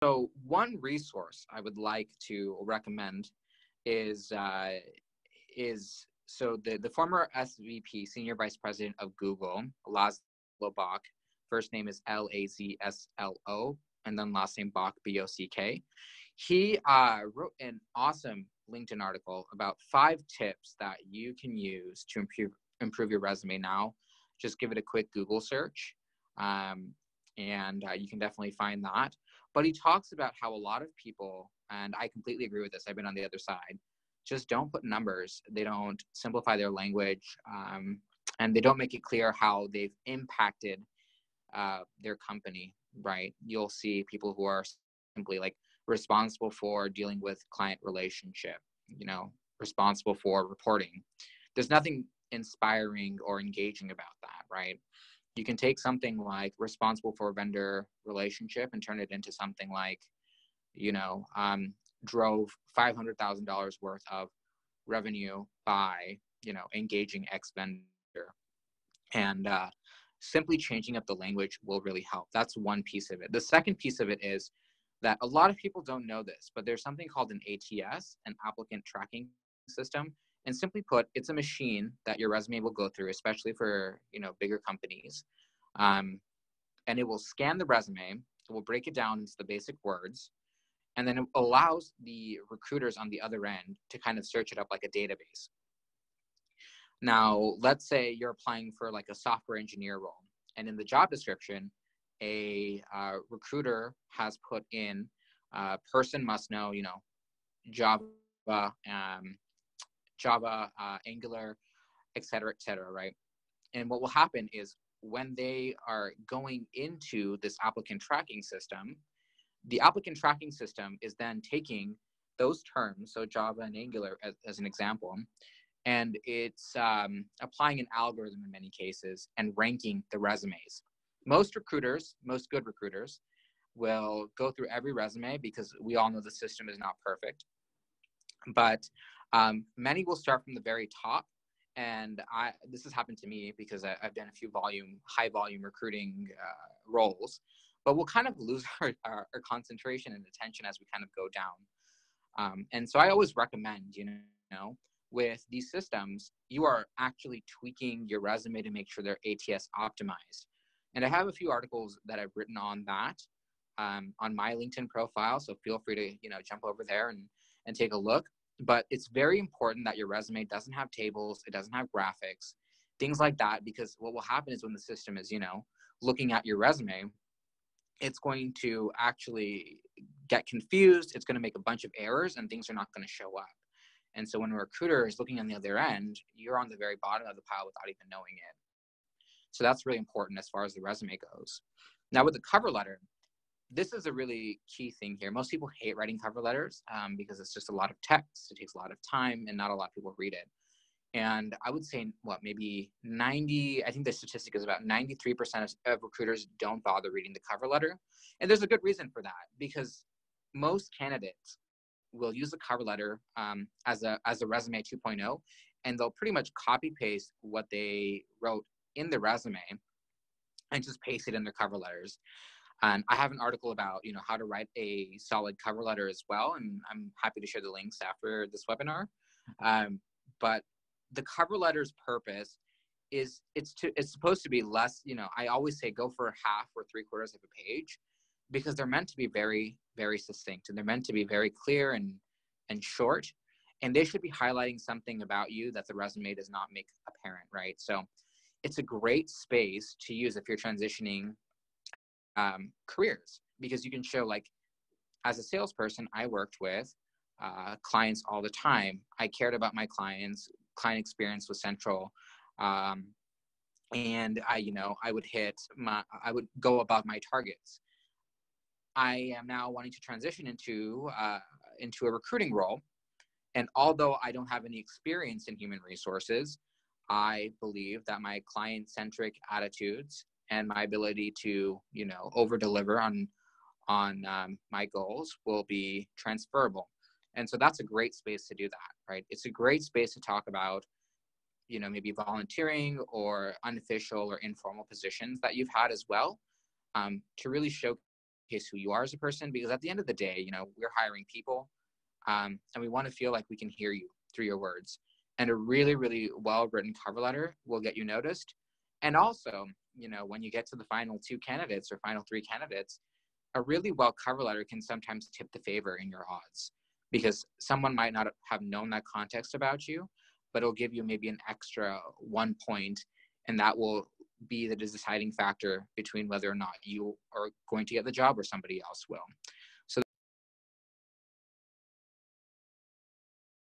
So one resource I would like to recommend is so the former SVP, Senior Vice President of Google, Laszlo Bock. First name is Lazslo, and then last name Bock, Bock. He wrote an awesome LinkedIn article about 5 tips that you can use to improve your resume now. Just give it a quick Google search, and you can definitely find that. But he talks about how a lot of people, and I completely agree with this, I've been on the other side, just don't put numbers. They don't simplify their language, and they don't make it clear how they've impacted their company, right? You'll see people who are simply like responsible for dealing with client relationship, responsible for reporting. There's nothing inspiring or engaging about that, right? You can take something like responsible for vendor relationship and turn it into something like, drove $500,000 worth of revenue by, engaging X vendor. And simply changing up the language will really help. That's one piece of it. The second piece of it is that a lot of people don't know this, but there's something called an ATS, an applicant tracking system. And simply put, it's a machine that your resume will go through, especially for, bigger companies. And it will scan the resume, it will break it down into the basic words, and then it allows the recruiters on the other end to kind of search it up like a database. Now, let's say you're applying for like a software engineer role, and in the job description, a recruiter has put in person must know, Java, Angular, et cetera, right? And what will happen is when they are going into this applicant tracking system, the applicant tracking system is then taking those terms, so Java and Angular as an example, and it's applying an algorithm in many cases and ranking the resumes. Most good recruiters, will go through every resume because we all know the system is not perfect. But many will start from the very top. And this has happened to me because I've done a few high volume recruiting roles, but we'll kind of lose our concentration and attention as we kind of go down. And so I always recommend, with these systems, you are actually tweaking your resume to make sure they're ATS optimized. And I have a few articles that I've written on that on my LinkedIn profile. So feel free to, jump over there and take a look. But it's very important that your resume doesn't have tables, it doesn't have graphics, things like that, because what will happen is when the system is, looking at your resume, it's going to actually get confused. It's going to make a bunch of errors and things are not going to show up. And so when a recruiter is looking on the other end, you're on the very bottom of the pile without even knowing it. So that's really important as far as the resume goes. Now with the cover letter, this is a really key thing here. Most people hate writing cover letters because it's just a lot of text. It takes a lot of time and not a lot of people read it. And I would say, maybe I think the statistic is about 93% of recruiters don't bother reading the cover letter. And there's a good reason for that, because most candidates will use the cover letter as a resume 2.0, and they'll pretty much copy paste what they wrote in the resume and just paste it in their cover letters. And I have an article about, how to write a solid cover letter as well. And I'm happy to share the links after this webinar. But the cover letter's purpose is it's supposed to be less, I always say go for half or 3/4 of a page, because they're meant to be very, very succinct, and they're meant to be very clear and short. And they should be highlighting something about you that the resume does not make apparent, right? So it's a great space to use if you're transitioning careers, because you can show, like, as a salesperson, I worked with clients all the time. I cared about my client experience was central. And I would go above my targets. I am now wanting to transition into a recruiting role. And although I don't have any experience in human resources, I believe that my client-centric attitudes and my ability to, over-deliver on my goals will be transferable. And so that's a great space to do that, right? It's a great space to talk about, maybe volunteering or unofficial or informal positions that you've had as well, to really showcase showcase who you are as a person, because at the end of the day, you know, we're hiring people, and we want to feel like we can hear you through your words. And a really, really well-written cover letter will get you noticed. And also, you know, when you get to the final 2 candidates or final 3 candidates, a really well cover letter can sometimes tip the favor in your odds, because someone might not have known that context about you, but it'll give you maybe an extra 1 point, and that will be the deciding factor between whether or not you are going to get the job or somebody else will.